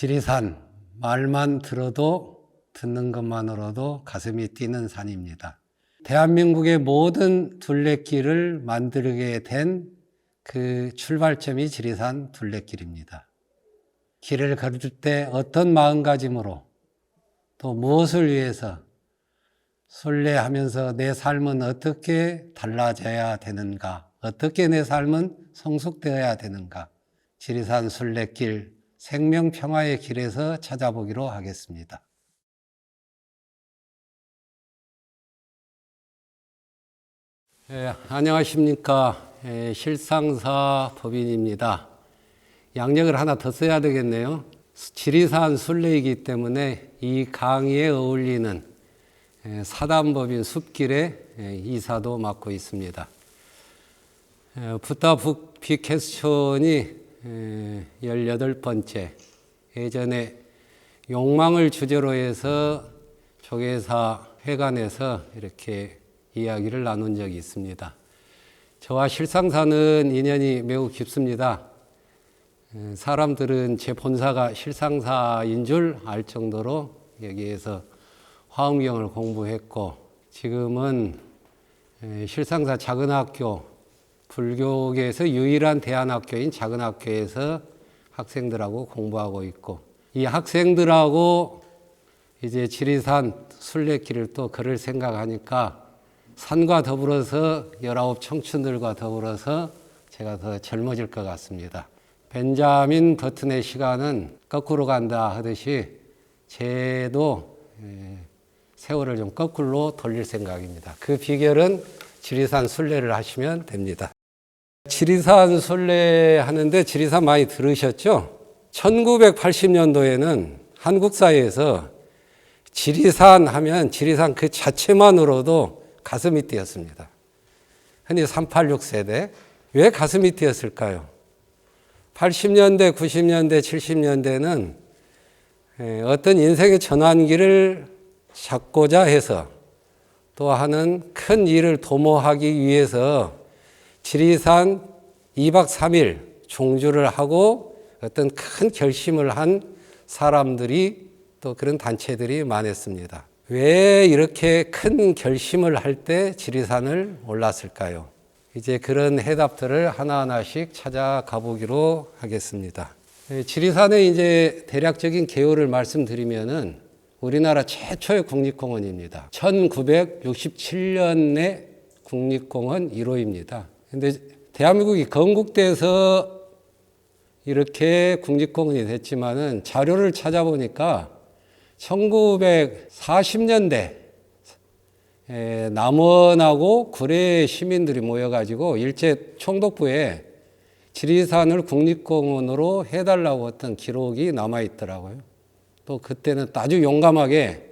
지리산, 말만 들어도 듣는 것만으로도 가슴이 뛰는 산입니다. 대한민국의 모든 둘레길을 만들게 된 그 출발점이 지리산 둘레길입니다. 길을 걸을 때 어떤 마음가짐으로 또 무엇을 위해서 순례하면서 내 삶은 어떻게 달라져야 되는가, 어떻게 내 삶은 성숙되어야 되는가, 지리산 순례길 생명평화의 길에서 찾아보기로 하겠습니다. 안녕하십니까. 실상사 법인입니다. 양력을 하나 더 써야 되겠네요. 지리산 순례이기 때문에 이 강의에 어울리는 사단법인 숲길의 이사도 맡고 있습니다. 붓다 빅캐스천이 18번째, 예전에 욕망을 주제로 해서 조계사 회관에서 이렇게 이야기를 나눈 적이 있습니다. 저와 실상사는 인연이 매우 깊습니다. 사람들은 제 본사가 실상사인 줄 알 정도로 여기에서 화엄경을 공부했고, 지금은 실상사 작은 학교, 불교계에서 유일한 대안학교인 작은 학교에서 학생들하고 공부하고 있고, 이 학생들하고 이제 지리산 순례길을 또 걸을 생각하니까 산과 더불어서 19 청춘들과 더불어서 제가 더 젊어질 것 같습니다. 벤자민 버튼의 시간은 거꾸로 간다 하듯이 제도 세월을 좀 거꾸로 돌릴 생각입니다. 그 비결은 지리산 순례를 하시면 됩니다. 지리산 순례 하는데 지리산 많이 들으셨죠? 1980년도에는 한국 사회에서 지리산 하면 지리산 그 자체만으로도 가슴이 뛰었습니다. 흔히 386 세대. 왜 가슴이 뛰었을까요? 80년대, 90년대, 70년대는 어떤 인생의 전환기를 잡고자 해서 또 하는 큰 일을 도모하기 위해서 지리산 2박 3일 종주를 하고 어떤 큰 결심을 한 사람들이 또 그런 단체들이 많았습니다. 왜 이렇게 큰 결심을 할 때 지리산을 올랐을까요? 이제 그런 해답들을 하나하나씩 찾아가 보기로 하겠습니다. 지리산의 이제 대략적인 개요를 말씀드리면은 우리나라 최초의 국립공원입니다. 1967년에 국립공원 1호입니다. 근데 대한민국이 건국돼서 이렇게 국립공원이 됐지만은 자료를 찾아보니까 1940년대 남원하고 구례 시민들이 모여가지고 일제 총독부에 지리산을 국립공원으로 해달라고 어떤 기록이 남아있더라고요. 또 그때는 아주 용감하게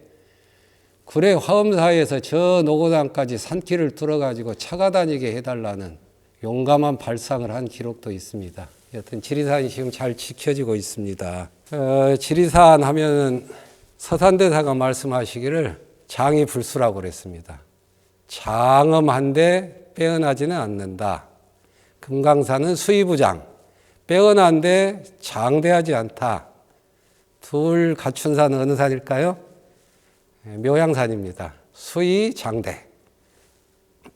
구례 화엄사에서 저 노고단까지 산길을 뚫어가지고 차가 다니게 해달라는 용감한 발상을 한 기록도 있습니다. 여튼 지리산이 지금 잘 지켜지고 있습니다. 지리산 하면은 서산대사가 말씀하시기를 장이 불수라고 그랬습니다. 장엄한데 빼어나지는 않는다. 금강산은 수의부장, 빼어난데 장대하지 않다. 둘 갖춘 산은 어느 산일까요? 묘양산입니다. 수의, 장대.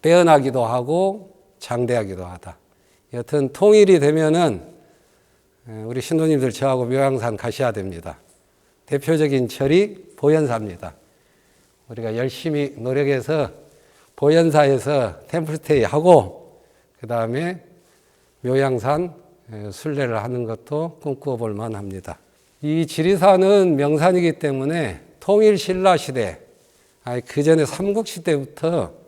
빼어나기도 하고 장대하기도 하다. 여튼 통일이 되면은 우리 신도님들 저하고 묘양산 가셔야 됩니다. 대표적인 절이 보현사입니다. 우리가 열심히 노력해서 보현사에서 템플스테이 하고 그 다음에 묘양산 순례를 하는 것도 꿈꾸어 볼 만합니다. 이 지리산은 명산이기 때문에 통일신라시대, 그 전에 삼국시대부터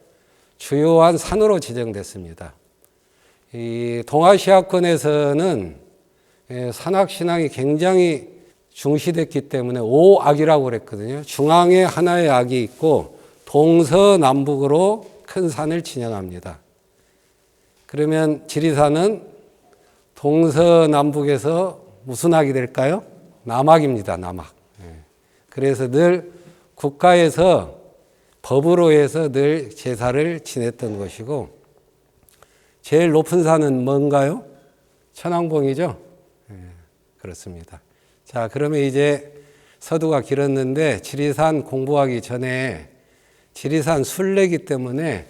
주요한 산으로 지정됐습니다. 이 동아시아권에서는 산악신앙이 굉장히 중시됐기 때문에 5악이라고 그랬거든요. 중앙에 하나의 악이 있고 동서남북으로 큰 산을 진영합니다. 그러면 지리산은 동서남북에서 무슨 악이 될까요? 남악입니다. 남악. 그래서 늘 국가에서 법으로 해서 늘 제사를 지냈던 것이고, 제일 높은 산은 뭔가요? 천왕봉이죠? 그렇습니다. 자, 그러면 이제 서두가 길었는데 지리산 공부하기 전에 지리산 순례이기 때문에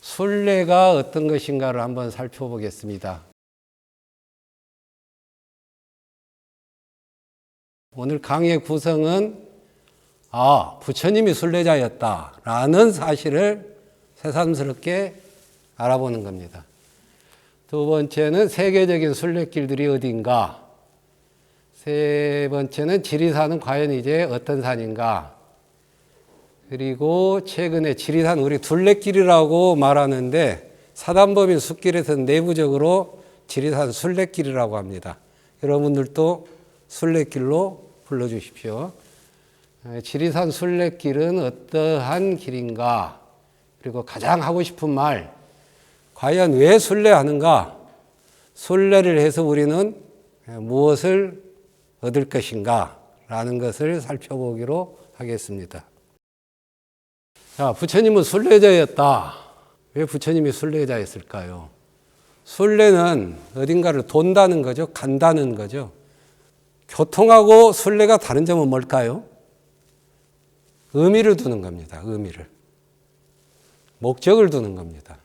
순례가 어떤 것인가를 한번 살펴보겠습니다. 오늘 강의 구성은 부처님이 순례자였다라는 사실을 새삼스럽게 알아보는 겁니다. 두 번째는 세계적인 순례길들이 어딘가. 세 번째는 지리산은 과연 이제 어떤 산인가. 그리고 최근에 지리산 우리 둘레길이라고 말하는데 사단법인 숲길에서는 내부적으로 지리산 순례길이라고 합니다. 여러분들도 순례길로 불러주십시오. 지리산 순례길은 어떠한 길인가? 그리고 가장 하고 싶은 말, 과연 왜 순례하는가? 순례를 해서 우리는 무엇을 얻을 것인가? 라는 것을 살펴보기로 하겠습니다. 자, 부처님은 순례자였다. 왜 부처님이 순례자였을까요? 순례는 어딘가를 돈다는 거죠. 간다는 거죠. 교통하고 순례가 다른 점은 뭘까요? 의미를 두는 겁니다. 의미를. 목적을 두는 겁니다.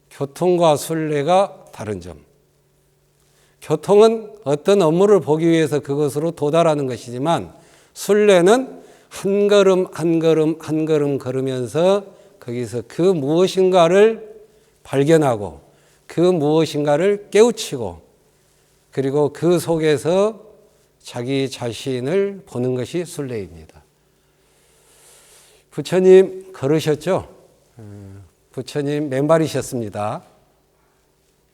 교통과 순례가 다른 점. 교통은 어떤 업무를 보기 위해서 그것으로 도달하는 것이지만 순례는 한 걸음 한 걸음 한 걸음 걸으면서 거기서 그 무엇인가를 발견하고 그 무엇인가를 깨우치고 그리고 그 속에서 자기 자신을 보는 것이 순례입니다. 부처님 걸으셨죠? 부처님 맨발이셨습니다.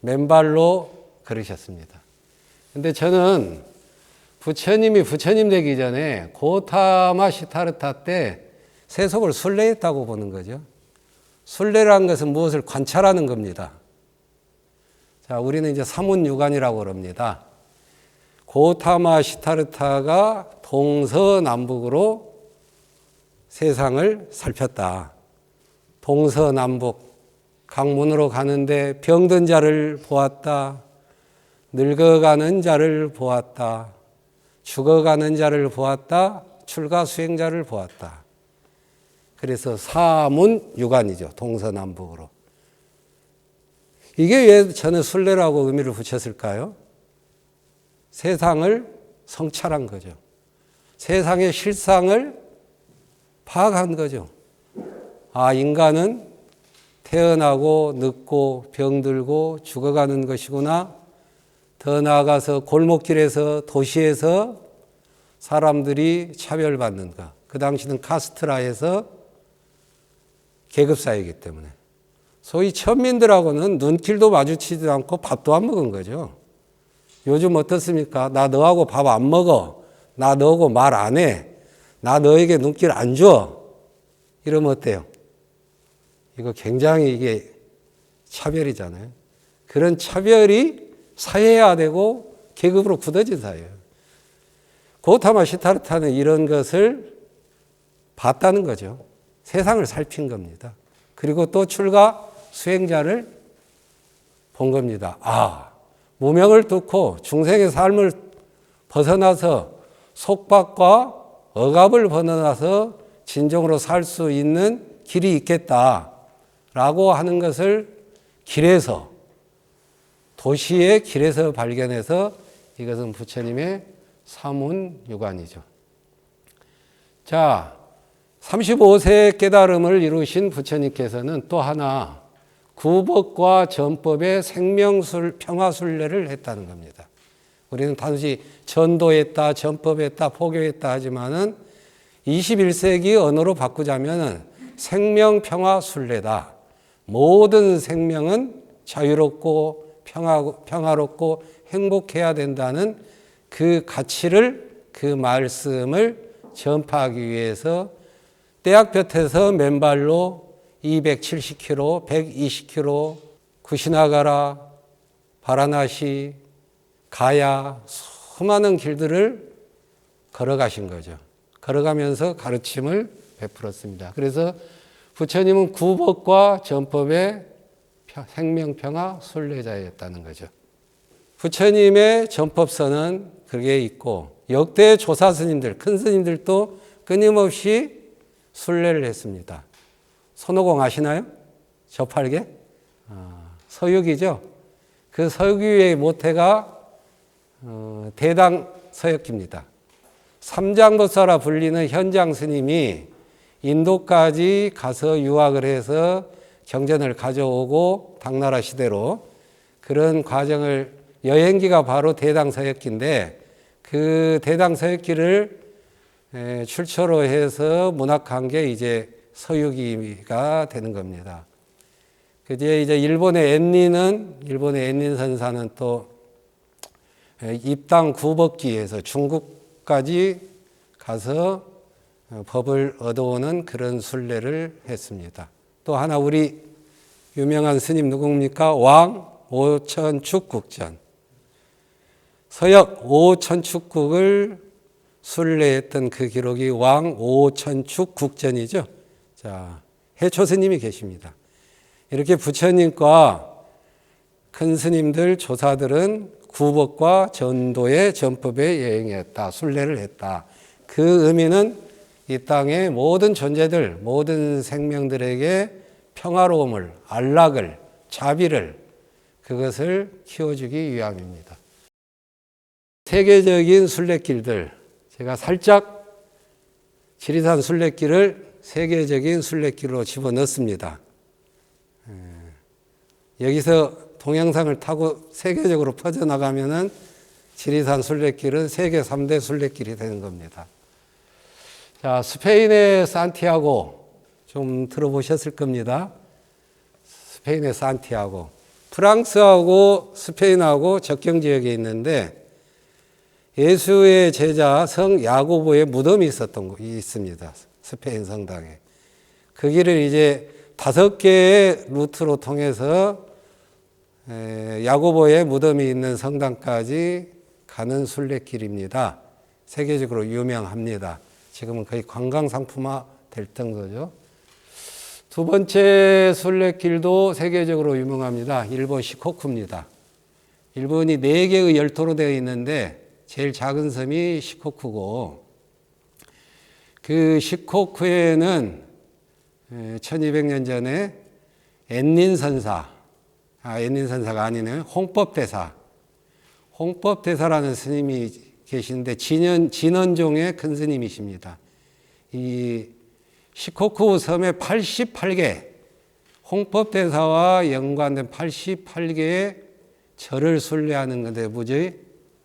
맨발로 걸으셨습니다. 근데 저는 부처님이 부처님 되기 전에 고타마 시타르타 때 세속을 순례했다고 보는 거죠. 순례라는 것은 무엇을 관찰하는 겁니다. 자, 우리는 이제 사문유관이라고 그럽니다. 고타마 시타르타가 동서남북으로 세상을 살폈다. 동서남북 강문으로 가는데 병든 자를 보았다. 늙어가는 자를 보았다. 죽어가는 자를 보았다. 출가수행자를 보았다. 그래서 사문유관이죠. 동서남북으로. 이게 왜 저는 순례라고 의미를 붙였을까요? 세상을 성찰한 거죠. 세상의 실상을 파악한 거죠. 인간은 태어나고 늙고 병들고 죽어가는 것이구나. 더 나아가서 골목길에서 도시에서 사람들이 차별받는가. 그 당시는 카스트라에서 계급사회이기 때문에. 소위 천민들하고는 눈길도 마주치지도 않고 밥도 안 먹은 거죠. 요즘 어떻습니까? 나 너하고 밥 안 먹어. 나 너하고 말 안 해. 나 너에게 눈길 안 줘. 이러면 어때요? 이거 굉장히 이게 차별이잖아요. 그런 차별이 사회화되고 계급으로 굳어진 사회예요. 고타마 시타르타는 이런 것을 봤다는 거죠. 세상을 살핀 겁니다. 그리고 또 출가 수행자를 본 겁니다. 무명을 뚫고 중생의 삶을 벗어나서 속박과 억압을 벗어나서 진정으로 살 수 있는 길이 있겠다라고 하는 것을 길에서 도시의 길에서 발견해서 이것은 부처님의 사문유관이죠. 자, 35세의 깨달음을 이루신 부처님께서는 또 하나 구법과 전법의 평화순례를 했다는 겁니다. 우리는 단지 전도했다, 전법했다, 포교했다 하지만은 21세기 언어로 바꾸자면은 생명평화순례다. 모든 생명은 자유롭고 평화롭고 행복해야 된다는 그 가치를, 그 말씀을 전파하기 위해서 떼약볕에서 맨발로 270km, 120km, 구시나가라, 바라나시, 가야 수많은 길들을 걸어가신 거죠. 걸어가면서 가르침을 베풀었습니다. 그래서 부처님은 구법과 전법의 생명평화 순례자였다는 거죠. 부처님의 전법서는 그게 있고 역대 조사 스님들, 큰 스님들도 끊임없이 순례를 했습니다. 손오공 아시나요? 저팔계? 서유기죠. 그 서유기의 모태가 대당 서역기입니다. 삼장법사라 불리는 현장 스님이 인도까지 가서 유학을 해서 경전을 가져오고 당나라 시대로 그런 과정을 여행기가 바로 대당 서역기인데 그 대당 서역기를 출처로 해서 문학한 게 이제 서유기가 되는 겁니다. 이제 일본의 엔닌 선사는 또 입당 구법기에서 중국까지 가서 법을 얻어오는 그런 순례를 했습니다. 또 하나 우리 유명한 스님 누굽니까? 왕 오천축국전. 서역 오천축국을 순례했던 그 기록이 왕 오천축국전이죠. 자, 해초 스님이 계십니다. 이렇게 부처님과 큰 스님들, 조사들은 구법과 전도의 전법에 여행했다, 순례를 했다. 그 의미는 이 땅의 모든 존재들, 모든 생명들에게 평화로움을, 안락을, 자비를, 그것을 키워주기 위함입니다. 세계적인 순례길들, 제가 살짝 지리산 순례길을 세계적인 순례길로 집어넣습니다. 여기서 동영상을 타고 세계적으로 퍼져나가면은 지리산 순례길은 세계 3대 순례길이 되는 겁니다. 자, 스페인의 산티아고 좀 들어보셨을 겁니다. 스페인의 산티아고. 프랑스하고 스페인하고 접경 지역에 있는데 예수의 제자 성 야고보의 무덤이 있습니다. 스페인 성당에. 그 길을 이제 5개의 루트로 통해서 야고보의 무덤이 있는 성당까지 가는 순례길입니다. 세계적으로 유명합니다. 지금은 거의 관광상품화 될 정도죠. 두 번째 순례길도 세계적으로 유명합니다. 일본 시코쿠입니다. 일본이 4개의 열도로 되어 있는데 제일 작은 섬이 시코쿠고 그 시코쿠에는 1200년 전에 엔닌 선사가 아니네요. 홍법대사라는 스님이 계시는데 진원종의 큰 스님이십니다. 이 시코쿠 섬에 88개 홍법대사와 연관된 88개의 절을 순례하는 건데 무지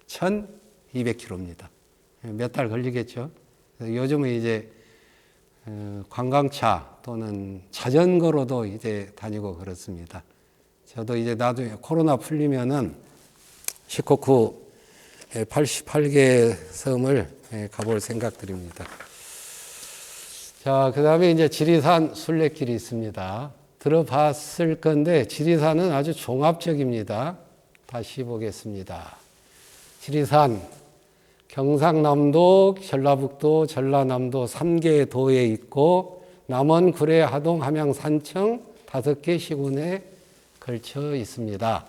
1200km입니다. 몇 달 걸리겠죠. 요즘은 이제 관광차 또는 자전거로도 이제 다니고 그렇습니다. 저도 이제 나중에 코로나 풀리면은 시코쿠 88개 섬을 가볼 생각들입니다. 자, 그 다음에 이제 지리산 순례길이 있습니다. 들어봤을 건데 지리산은 아주 종합적입니다. 다시 보겠습니다. 지리산, 경상남도, 전라북도, 전라남도 3개의 도에 있고 남원, 구례, 하동, 함양, 산청 5개 시군에 걸쳐 있습니다.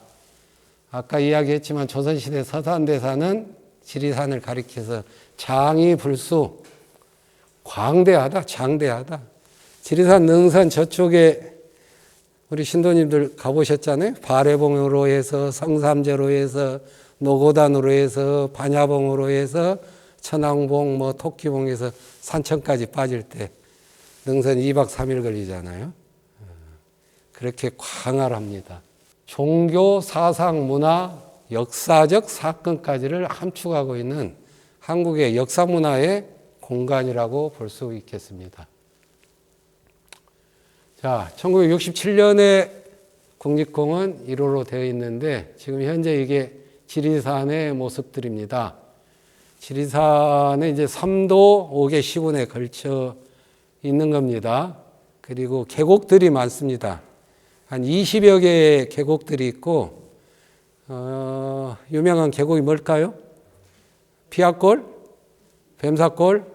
아까 이야기했지만 조선시대 서산대사는 지리산을 가리켜서 장이불수, 광대하다, 장대하다. 지리산 능선 저쪽에 우리 신도님들 가보셨잖아요. 발해봉으로 해서 성삼제로 해서 노고단으로 해서 반야봉으로 해서 천왕봉, 토끼봉에서 산천까지 빠질 때 능선 2박 3일 걸리잖아요. 그렇게 광활합니다. 종교, 사상, 문화, 역사적 사건까지를 함축하고 있는 한국의 역사문화의 공간이라고 볼 수 있겠습니다. 자, 1967년에 국립공원 1호로 되어 있는데 지금 현재 이게 지리산의 모습들입니다. 지리산에 이제 3도 5개 시군에 걸쳐 있는 겁니다. 그리고 계곡들이 많습니다. 한 20여 개의 계곡들이 있고 유명한 계곡이 뭘까요? 비악골, 뱀사골,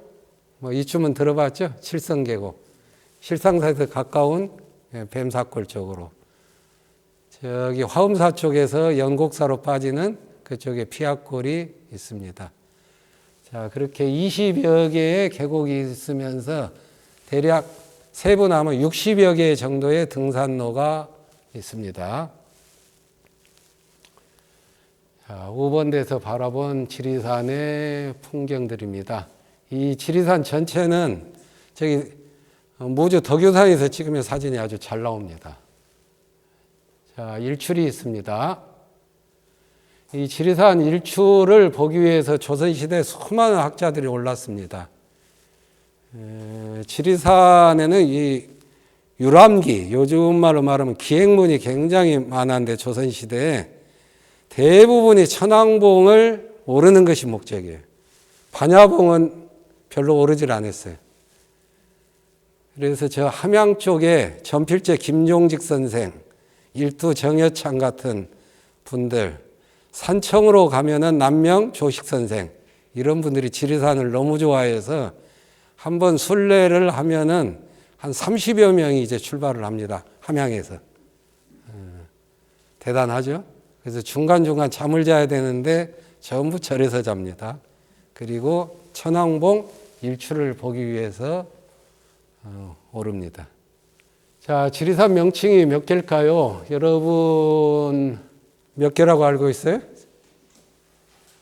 이쯤은 들어봤죠? 칠성계곡. 실상사에서 가까운 뱀사골 쪽으로. 저기 화엄사 쪽에서 연곡사로 빠지는 그쪽에 피악골이 있습니다. 자, 그렇게 20여 개의 계곡이 있으면서 대략 세분하면 60여 개 정도의 등산로가 있습니다. 자, 5번대에서 바라본 지리산의 풍경들입니다. 이 지리산 전체는 저기 모주 덕유산에서 찍으면 사진이 아주 잘 나옵니다. 자, 일출이 있습니다. 이 지리산 일출을 보기 위해서 조선시대 수많은 학자들이 올랐습니다. 지리산에는 이 유람기, 요즘 말로 말하면 기행문이 굉장히 많았는데 조선시대에 대부분이 천왕봉을 오르는 것이 목적이에요. 반야봉은 별로 오르질 않았어요. 그래서 저 함양 쪽에 전필제 김종직 선생, 일두 정여창 같은 분들, 산청으로 가면은 남명 조식 선생, 이런 분들이 지리산을 너무 좋아해서 한번 순례를 하면은 한 30여 명이 이제 출발을 합니다. 함양에서. 대단하죠? 그래서 중간중간 잠을 자야 되는데 전부 절에서 잡니다. 그리고 천왕봉 일출을 보기 위해서 오릅니다. 자, 지리산 명칭이 몇 개일까요? 여러분 몇 개라고 알고 있어요?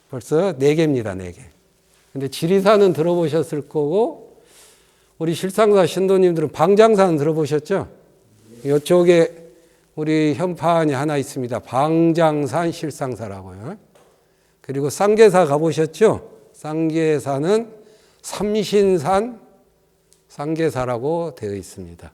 벌써 4개입니다. 4개. 근데 지리산은 들어보셨을 거고 우리 실상사 신도님들은 방장산 들어보셨죠? 이쪽에 우리 현판이 하나 있습니다. 방장산 실상사라고요. 그리고 쌍계사 가보셨죠? 쌍계사는 삼신산 쌍계사라고 되어 있습니다.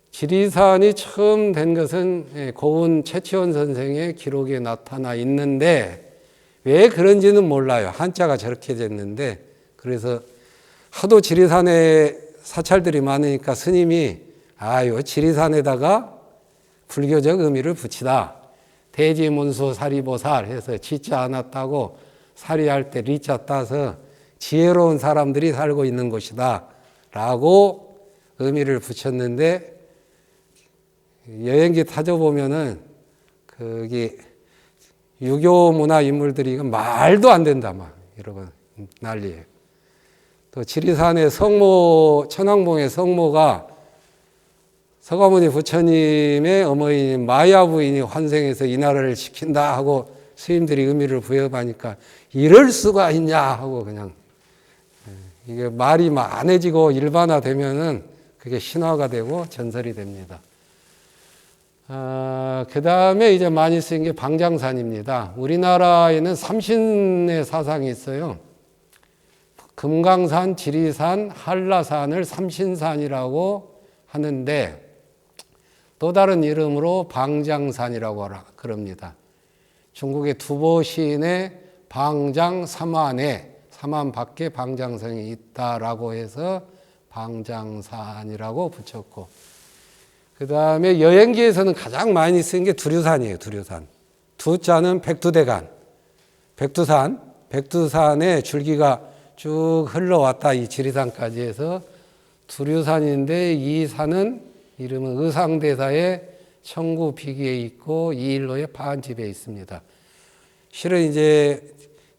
지리산이 처음 된 것은 고은 최치원 선생의 기록에 나타나 있는데 왜 그런지는 몰라요. 한자가 저렇게 됐는데 그래서 하도 지리산에 사찰들이 많으니까 스님이 아유 지리산에다가 불교적 의미를 붙이다. 대지문수 사리보살 해서 지자 않았다고 사리할 때 리자 따서 지혜로운 사람들이 살고 있는 곳이다 라고 의미를 붙였는데 여행기 타져보면은 거기 유교 문화 인물들이 말도 안 된다 막 이러고 난리예요. 또 지리산의 성모 천왕봉의 성모가 서가모니 부처님의 어머니인 마야 부인이 환생해서 이 나라를 지킨다 하고 스님들이 의미를 부여하니까 이럴 수가 있냐 하고 그냥 이게 말이 안해지고 일반화되면은 그게 신화가 되고 전설이 됩니다. 그 다음에 이제 많이 쓰인 게 방장산입니다. 우리나라에는 삼신의 사상이 있어요. 금강산, 지리산, 한라산을 삼신산이라고 하는데 또 다른 이름으로 방장산이라고 그럽니다. 중국의 두보시인의 방장 삼안에 삼안 밖에 방장산이 있다라고 해서 방장산이라고 붙였고 그 다음에 여행기에서는 가장 많이 쓰인 게 두류산이에요. 두류산. 두자는 백두대간, 백두산, 백두산의 줄기가 쭉 흘러왔다 이 지리산까지 해서 두류산인데 이 산은 이름은 의상대사의 청구비기에 있고 이일로의 파안집에 있습니다. 실은 이제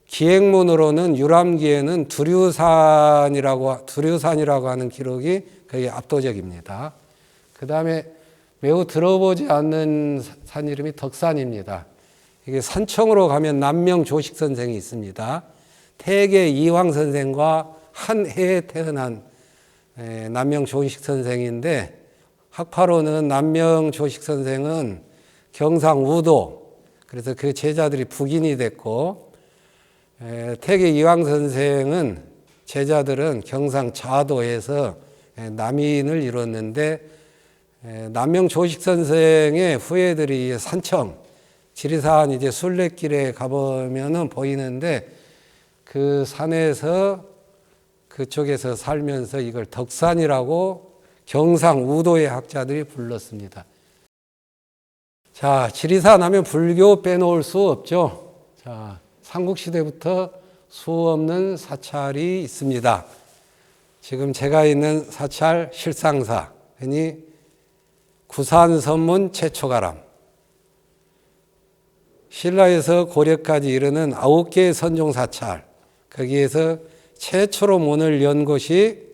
기행문으로는 유람기에는 두류산이라고 하는 기록이 거의 압도적입니다. 그 다음에 매우 들어보지 않는 산 이름이 덕산입니다. 이게 산청으로 가면 남명 조식 선생이 있습니다. 태계 이황 선생과 한 해에 태어난 남명 조식 선생인데 학파로는 남명 조식 선생은 경상우도 그래서 그 제자들이 북인이 됐고 태계 이황 선생은 제자들은 경상자도에서 남인을 이뤘는데 남명 조식 선생의 후예들이 산청, 지리산 이제 순례길에 가보면은 보이는데 그 산에서 그쪽에서 살면서 이걸 덕산이라고 경상우도의 학자들이 불렀습니다. 자, 지리산 하면 불교 빼놓을 수 없죠. 자, 삼국시대부터 수 없는 사찰이 있습니다. 지금 제가 있는 사찰 실상사, 흔히 구산선문 최초가람. 신라에서 고려까지 이르는 9개의 선종 사찰, 거기에서 최초로 문을 연 곳이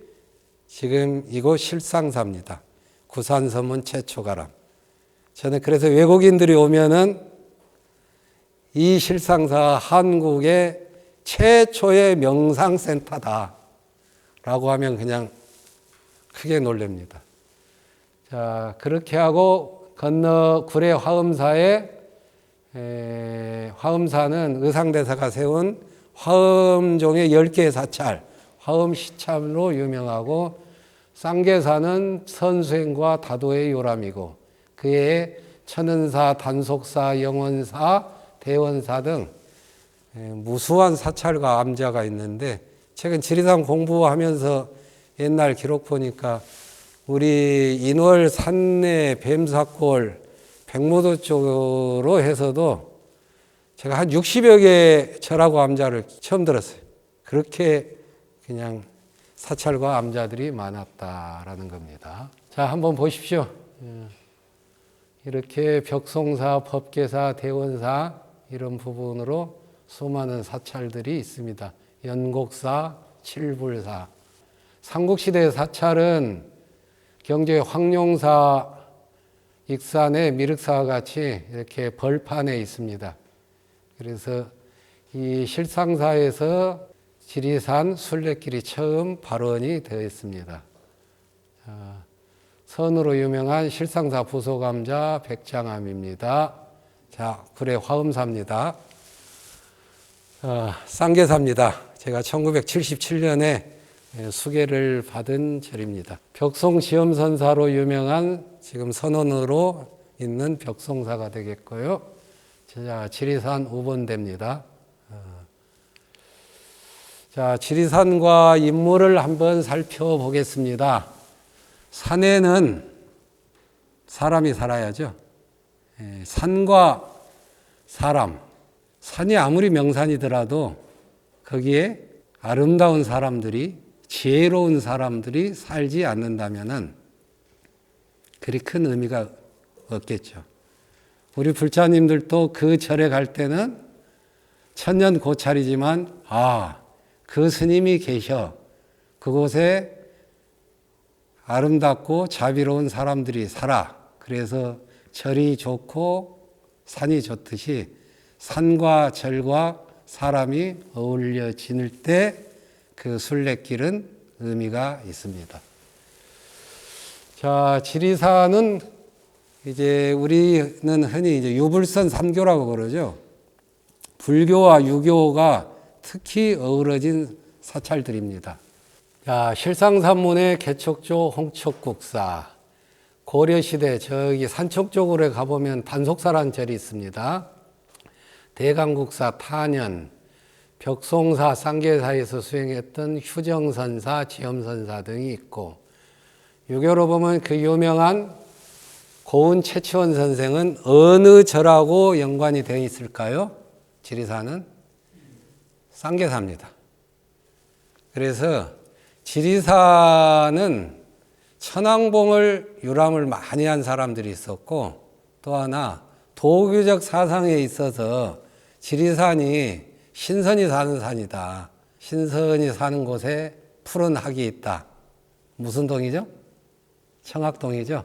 지금 이곳 실상사입니다. 구산서문 최초가람. 저는 그래서 외국인들이 오면은 이 실상사가 한국의 최초의 명상센터다 라고 하면 그냥 크게 놀랍니다. 자, 그렇게 하고 건너 구례 화엄사에 화엄사는 의상대사가 세운 화엄종의 10개의 사찰, 화엄시참으로 유명하고, 쌍계사는 선수행과 다도의 요람이고, 그에 천은사, 단속사, 영원사, 대원사 등 무수한 사찰과 암자가 있는데, 최근 지리산 공부하면서 옛날 기록 보니까 우리 인월 산내 뱀사골 백모도 쪽으로 해서도 제가 한 60여 개의 절하고 암자를 처음 들었어요. 그렇게 그냥 사찰과 암자들이 많았다라는 겁니다. 자, 한번 보십시오. 이렇게 벽송사, 법계사, 대원사 이런 부분으로 수많은 사찰들이 있습니다. 연곡사, 칠불사. 삼국시대 사찰은 경주의 황룡사, 익산의 미륵사와 같이 이렇게 벌판에 있습니다. 그래서 이 실상사에서 지리산 순례길이 처음 발원이 되어 있습니다. 선으로 유명한 실상사 부소감자 백장암입니다. 자, 구례 화엄사입니다. 쌍계사입니다. 제가 1977년에 수계를 받은 절입니다. 벽송지엄선사로 유명한 지금 선원으로 있는 벽송사가 되겠고요. 자, 지리산 우본대입니다. 자, 지리산과 인물을 한번 살펴보겠습니다. 산에는 사람이 살아야죠. 산과 사람, 산이 아무리 명산이더라도 거기에 아름다운 사람들이, 지혜로운 사람들이 살지 않는다면은 그리 큰 의미가 없겠죠. 우리 불자님들도 그 절에 갈 때는 천년 고찰이지만, 그 스님이 계셔. 그곳에 아름답고 자비로운 사람들이 살아. 그래서 절이 좋고 산이 좋듯이 산과 절과 사람이 어울려 지낼 때 그 순례길은 의미가 있습니다. 자, 지리산은 이제 우리는 흔히 이제 유불선 삼교라고 그러죠. 불교와 유교가 특히 어우러진 사찰들입니다. 자, 실상산문의 개척조 홍척국사. 고려시대 저기 산척 쪽으로 가보면 단속사라는 절이 있습니다. 대강국사 탄현, 벽송사, 쌍계사에서 수행했던 휴정선사, 지엄선사 등이 있고, 유교로 보면 그 유명한 고은 최치원 선생은 어느 절하고 연관이 되어 있을까요? 지리산은 쌍계사입니다. 그래서 지리산은 천왕봉을 유람을 많이 한 사람들이 있었고, 또 하나 도교적 사상에 있어서 지리산이 신선이 사는 산이다. 신선이 사는 곳에 푸른 학이 있다. 무슨 동이죠? 청학동이죠.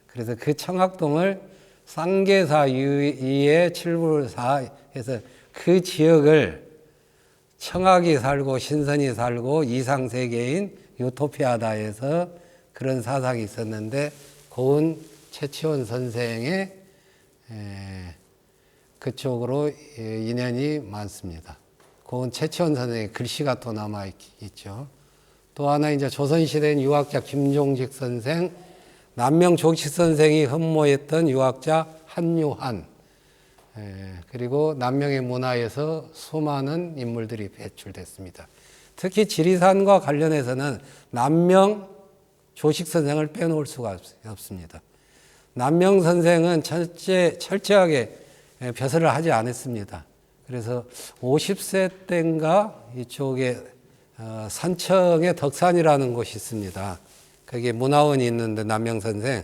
그래서 그 청학동을 쌍계사 이의 칠불사에서 그 지역을 청학이 살고 신선이 살고 이상세계인 유토피아다에서 그런 사상이 있었는데, 고은 최치원 선생의 그쪽으로 인연이 많습니다. 고은 최치원 선생의 글씨가 또 남아있죠. 또 하나 이제 조선시대인 유학자 김종직 선생, 남명 조식 선생이 흠모했던 유학자 한유한, 그리고 남명의 문화에서 수많은 인물들이 배출됐습니다. 특히 지리산과 관련해서는 남명 조식 선생을 빼놓을 수가 없습니다. 남명 선생은 철저하게 벼슬을 하지 않았습니다. 그래서 50세 때인가 이쪽에 산청의 덕산이라는 곳이 있습니다. 거기에 문화원이 있는데 남명 선생,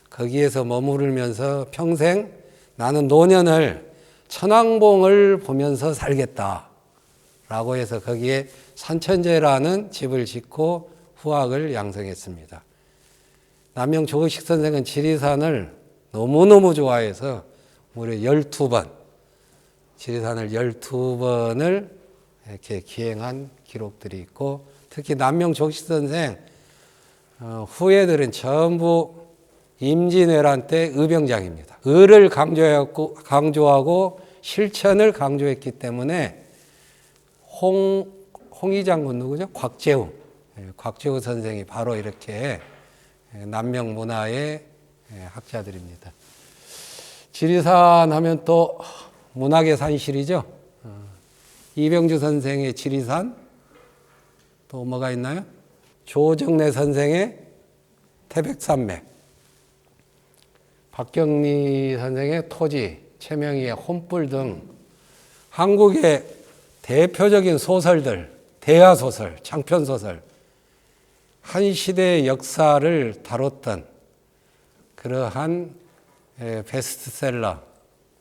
거기에서 머무르면서 평생 나는 노년을 천왕봉을 보면서 살겠다라고 해서 거기에 산천제라는 집을 짓고 후학을 양성했습니다. 남명 조의식 선생은 지리산을 너무너무 좋아해서 무려 12번, 지리산을 12번을 이렇게 기행한 기록들이 있고, 특히 남명 조의식 선생 후예들은 전부 임진왜란 때 의병장입니다. 의를 강조하고 실천을 강조했기 때문에 홍희 장군 누구죠? 곽재우. 곽재우 선생이 바로 이렇게 남명 문화의 학자들입니다. 지리산 하면 또 문학의 산실이죠. 이병주 선생의 지리산, 또 뭐가 있나요? 조정래 선생의 태백산맥, 박경리 선생의 토지, 최명희의 혼불 등 한국의 대표적인 소설들, 대하소설, 장편소설, 한 시대의 역사를 다뤘던 그러한 베스트셀러,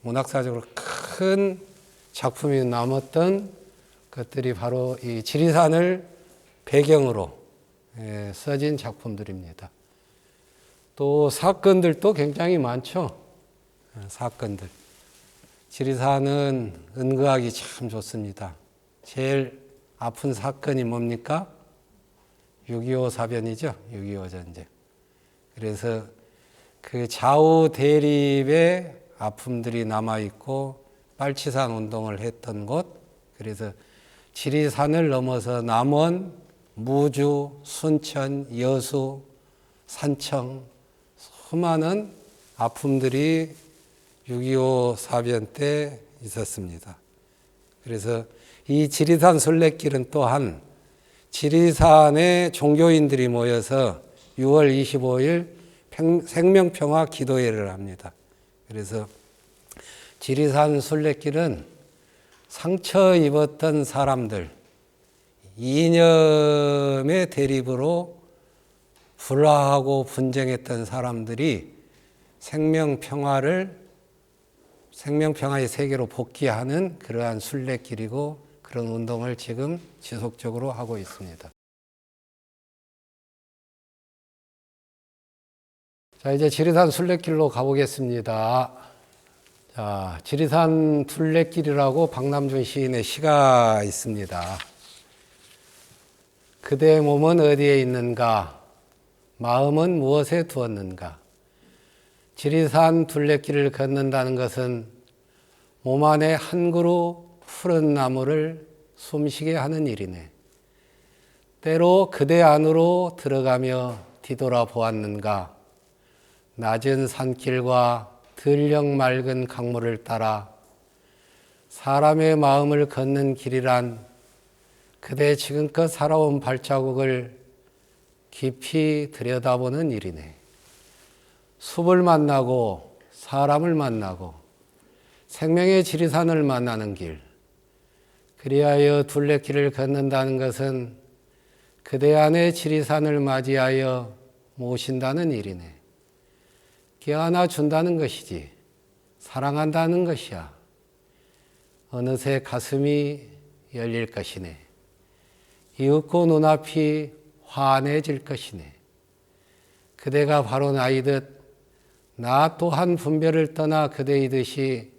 문학사적으로 큰 작품이 남았던 것들이 바로 이 지리산을 배경으로 써진 작품들입니다. 또 사건들도 굉장히 많죠. 사건들. 지리산은 은거하기 참 좋습니다. 제일 아픈 사건이 뭡니까? 6.25 사변이죠. 6.25 전쟁. 그래서 그 좌우 대립의 아픔들이 남아있고 빨치산 운동을 했던 곳, 그래서 지리산을 넘어서 남원, 무주, 순천, 여수, 산청 수많은 아픔들이 6.25 사변 때 있었습니다. 그래서 이 지리산 순례길은 또한 지리산의 종교인들이 모여서 6월 25일 생명평화 기도회를 합니다. 그래서 지리산 순례길은 상처 입었던 사람들, 이념의 대립으로 불화하고 분쟁했던 사람들이 생명평화의 세계로 복귀하는 그러한 순례길이고, 그런 운동을 지금 지속적으로 하고 있습니다. 자, 이제 지리산 순례길로 가보겠습니다. 자, 지리산 순례길이라고 박남준 시인의 시가 있습니다. 그대의 몸은 어디에 있는가? 마음은 무엇에 두었는가? 지리산 둘레길을 걷는다는 것은 몸 안에 한 그루 푸른 나무를 숨쉬게 하는 일이네. 때로 그대 안으로 들어가며 뒤돌아 보았는가? 낮은 산길과 들녘 맑은 강물을 따라 사람의 마음을 걷는 길이란 그대 지금껏 살아온 발자국을 깊이 들여다보는 일이네. 숲을 만나고 사람을 만나고 생명의 지리산을 만나는 길, 그리하여 둘레길을 걷는다는 것은 그대 안의 지리산을 맞이하여 모신다는 일이네. 껴안아 준다는 것이지, 사랑한다는 것이야. 어느새 가슴이 열릴 것이네. 이윽고 눈앞이 환해질 것이네. 그대가 바로 나이듯 나 또한 분별을 떠나 그대이듯이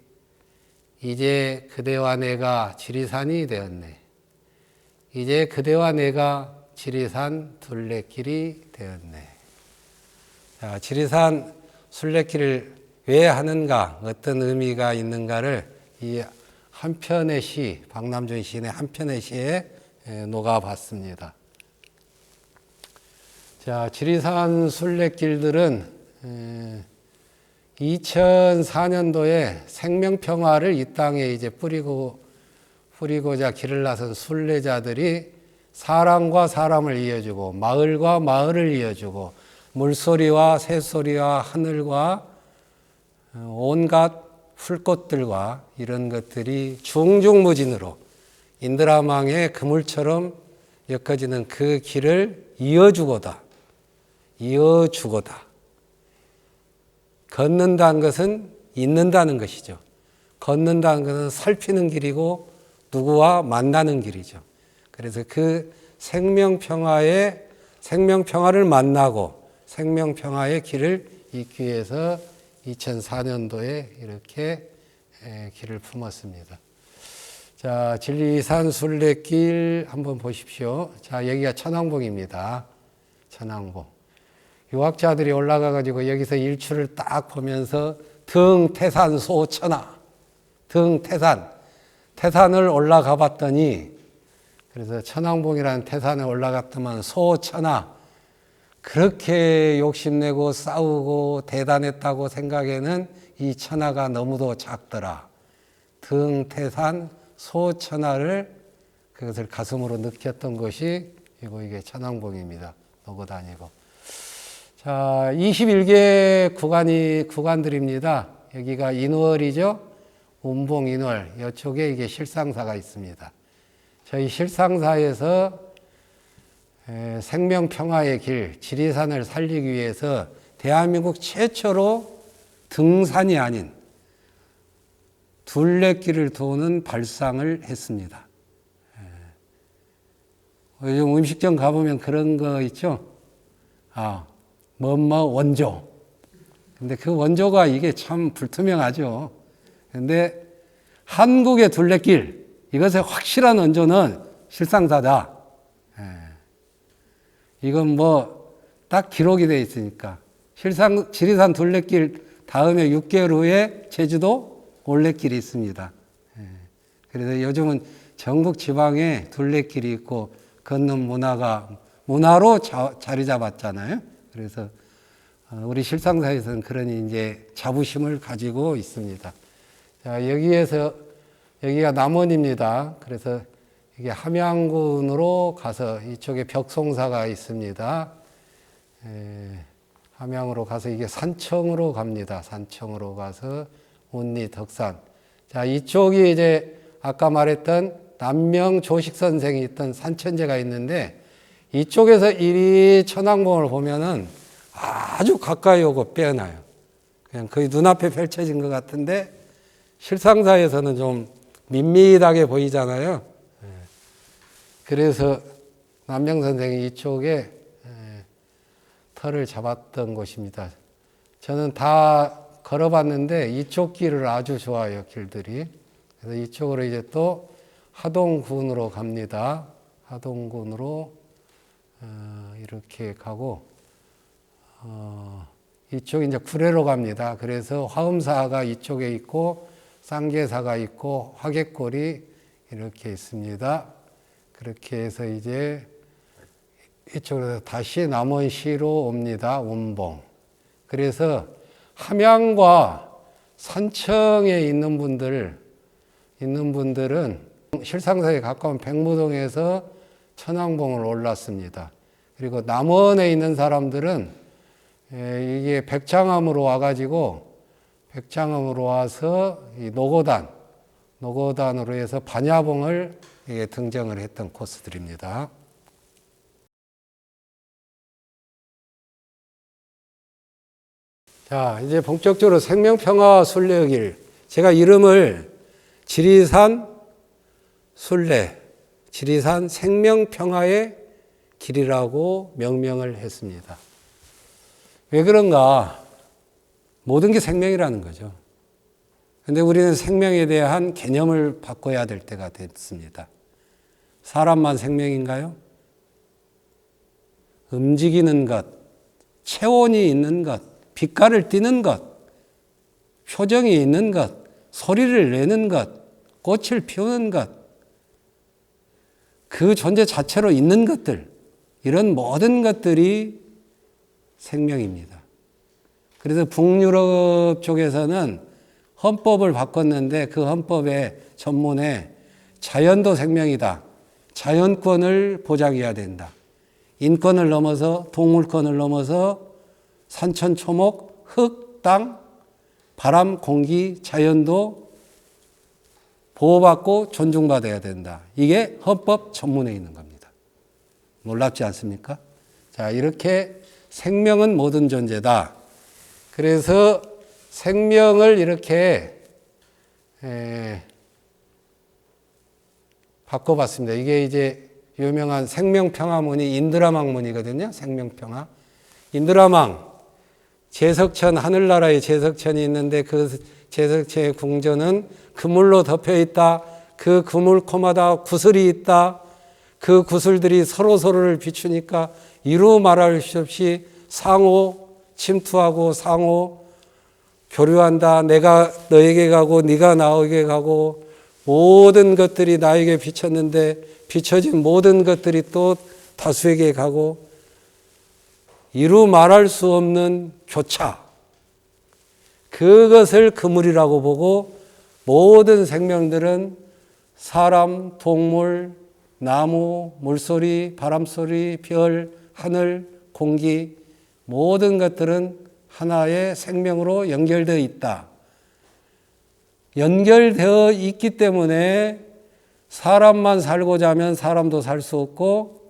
이제 그대와 내가 지리산이 되었네. 이제 그대와 내가 지리산 둘레길이 되었네. 자, 지리산 순례길을 왜 하는가, 어떤 의미가 있는가를 이 한 편의 시, 박남준 시인의 한 편의 시에 녹아봤습니다. 자, 지리산 순례길들은 2004년도에 생명평화를 이 땅에 이제 뿌리고자 길을 나선 순례자들이 사람과 사람을 이어주고 마을과 마을을 이어주고 물소리와 새소리와 하늘과 온갖 풀꽃들과 이런 것들이 중중무진으로 인드라망의 그물처럼 엮어지는 그 길을 이어주고다. 걷는다는 것은 있는다는 것이죠. 걷는다는 것은 살피는 길이고 누구와 만나는 길이죠. 그래서 그 생명평화를 만나고 생명평화의 길을 잇기 위해서 2004년도에 이렇게 길을 품었습니다. 자, 지리산 순례길 한번 보십시오. 자, 여기가 천왕봉입니다. 천왕봉. 유학자들이 올라가가지고 여기서 일출을 딱 보면서 등태산 소천하, 태산을 올라가 봤더니, 그래서 천왕봉이라는 태산에 올라갔더만 소천하, 그렇게 욕심내고 싸우고 대단했다고 생각에는 이 천하가 너무도 작더라. 등태산 소천하를 그것을 가슴으로 느꼈던 것이 이게 천왕봉입니다. 놓고 다니고. 자, 21개 구간들입니다. 여기가 인월이죠. 운봉 인월. 이쪽에 이게 실상사가 있습니다. 저희 실상사에서 생명평화의 길, 지리산을 살리기 위해서 대한민국 최초로 등산이 아닌 둘레길을 도는 발상을 했습니다. 요즘 음식점 가보면 그런 거 있죠? 원조. 근데 그 원조가 이게 참 불투명하죠. 근데 한국의 둘레길, 이것의 확실한 원조는 실상사다. 이건 딱 기록이 되어 있으니까. 지리산 둘레길 다음에 6개월 후에 제주도 올레길이 있습니다. 그래서 요즘은 전국 지방에 둘레길이 있고 걷는 문화로 자리 잡았잖아요. 그래서 우리 실상사에서는 그런 이제 자부심을 가지고 있습니다. 자, 여기가 남원입니다. 그래서 이게 함양군으로 가서 이쪽에 벽송사가 있습니다. 함양으로 가서 이게 산청으로 갑니다. 산청으로 가서 운리 덕산. 자, 이쪽이 이제 아까 말했던 남명 조식 선생이 있던 산천제가 있는데 이쪽에서 이리 천왕봉을 보면은 아주 가까이 오고 빼어나요. 그냥 거의 눈앞에 펼쳐진 것 같은데 실상사에서는 좀 밋밋하게 보이잖아요. 그래서 남명 선생이 이쪽에 터를 잡았던 곳입니다. 저는 다 걸어봤는데 이쪽 길을 아주 좋아해요, 길들이. 그래서 이쪽으로 이제 또 하동군으로 갑니다. 하동군으로 이렇게 가고 이쪽 이제 구례로 갑니다. 그래서 화엄사가 이쪽에 있고 쌍계사가 있고 화개골이 이렇게 있습니다. 그렇게 해서 이제 이쪽으로 다시 남원시로 옵니다. 운봉. 그래서 함양과 산청에 있는 분들은 실상사에 가까운 백무동에서 천왕봉을 올랐습니다. 그리고 남원에 있는 사람들은 이게 백장암으로 와서 이 노고단으로 해서 반야봉을 등정을 했던 코스들입니다. 자, 이제 본격적으로 생명평화 순례길. 제가 이름을 지리산 순례, 지리산 생명평화의 길이라고 명명을 했습니다. 왜 그런가? 모든 게 생명이라는 거죠. 근데 우리는 생명에 대한 개념을 바꿔야 될 때가 됐습니다. 사람만 생명인가요? 움직이는 것, 체온이 있는 것, 빛깔을 띠는 것, 표정이 있는 것, 소리를 내는 것, 꽃을 피우는 것, 그 존재 자체로 있는 것들, 이런 모든 것들이 생명입니다. 그래서 북유럽 쪽에서는 헌법을 바꿨는데 그 헌법의 전문에 자연도 생명이다. 자연권을 보장해야 된다. 인권을 넘어서 동물권을 넘어서 산천, 초목, 흙, 땅, 바람, 공기, 자연도 보호받고 존중받아야 된다. 이게 헌법 전문에 있는 겁니다. 놀랍지 않습니까? 자, 이렇게 생명은 모든 존재다. 그래서 생명을 이렇게 바꿔봤습니다. 이게 이제 유명한 생명평화문이 인드라망문이거든요. 생명평화. 인드라망, 제석천, 하늘나라의 제석천이 있는데 그 제석천의 궁전은 그물로 덮여 있다. 그 그물코마다 구슬이 있다. 그 구슬들이 서로서로를 비추니까 이루 말할 수 없이 상호 침투하고 상호 교류한다. 내가 너에게 가고 네가 나에게 가고 모든 것들이 나에게 비쳤는데 비춰진 모든 것들이 또 다수에게 가고 이루 말할 수 없는 교차. 그것을 그물이라고 보고 모든 생명들은 사람, 동물, 나무, 물소리, 바람소리, 별, 하늘, 공기 모든 것들은 하나의 생명으로 연결되어 있다. 연결되어 있기 때문에 사람만 살고자 하면 사람도 살 수 없고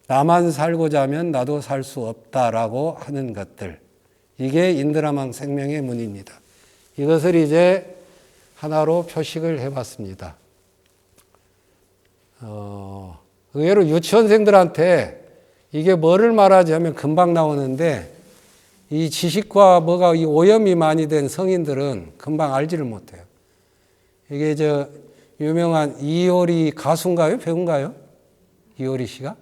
나만 살고자 하면 나도 살 수 없다라고 하는 것들. 이게 인드라망 생명의 문입니다. 이것을 이제 하나로 표식을 해봤습니다. 의외로 유치원생들한테 이게 뭐를 말하지 하면 금방 나오는데 이 지식과 뭐가 이 오염이 많이 된 성인들은 금방 알지를 못해요. 이게 저 유명한 이효리 가수인가요? 배우인가요? 이효리 씨가?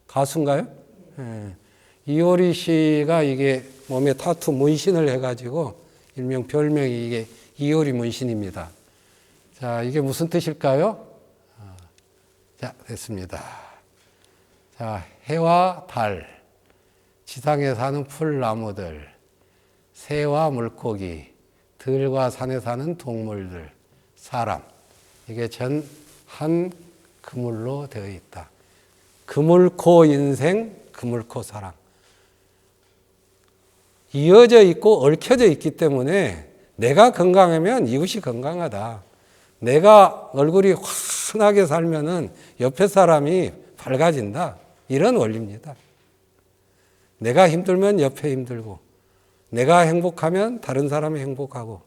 가수인가요? 네. 이효리 씨가 이게 몸에 타투 문신을 해가지고 일명 별명이 이게 이효리 문신입니다. 자, 이게 무슨 뜻일까요? 자, 됐습니다. 자, 해와 달, 지상에 사는 풀나무들, 새와 물고기, 들과 산에 사는 동물들, 사람. 이게 전 한 그물로 되어 있다. 그물코 인생, 그물코 사랑. 이어져 있고 얽혀져 있기 때문에 내가 건강하면 이웃이 건강하다. 내가 얼굴이 환하게 살면은 옆에 사람이 밝아진다. 이런 원리입니다. 내가 힘들면 옆에 힘들고, 내가 행복하면 다른 사람이 행복하고,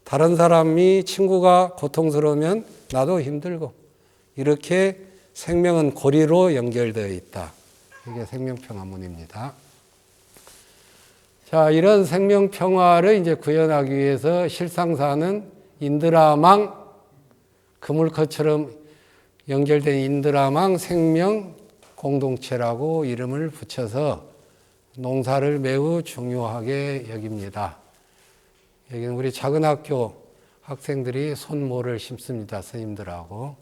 다른 사람이 친구가 고통스러우면 나도 힘들고, 이렇게 생명은 고리로 연결되어 있다. 이게 생명평화문입니다. 자, 이런 생명평화를 이제 구현하기 위해서 실상사는 인드라망, 그물커처럼 연결된 인드라망 생명 공동체라고 이름을 붙여서 농사를 매우 중요하게 여깁니다. 여기는 우리 작은 학교 학생들이 손모를 심습니다. 스님들하고.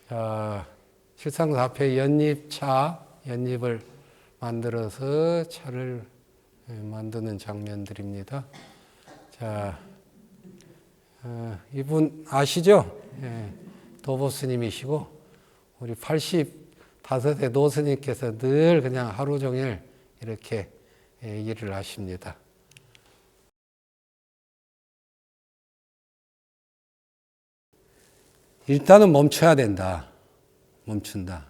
자, 실상사 앞에 연잎차, 연잎을 만들어서 차를 만드는 장면들입니다. 자, 이분 아시죠? 도보 스님이시고 우리 85세 노스님께서 늘 그냥 하루 종일 이렇게 일을 하십니다. 일단은 멈춰야 된다. 멈춘다.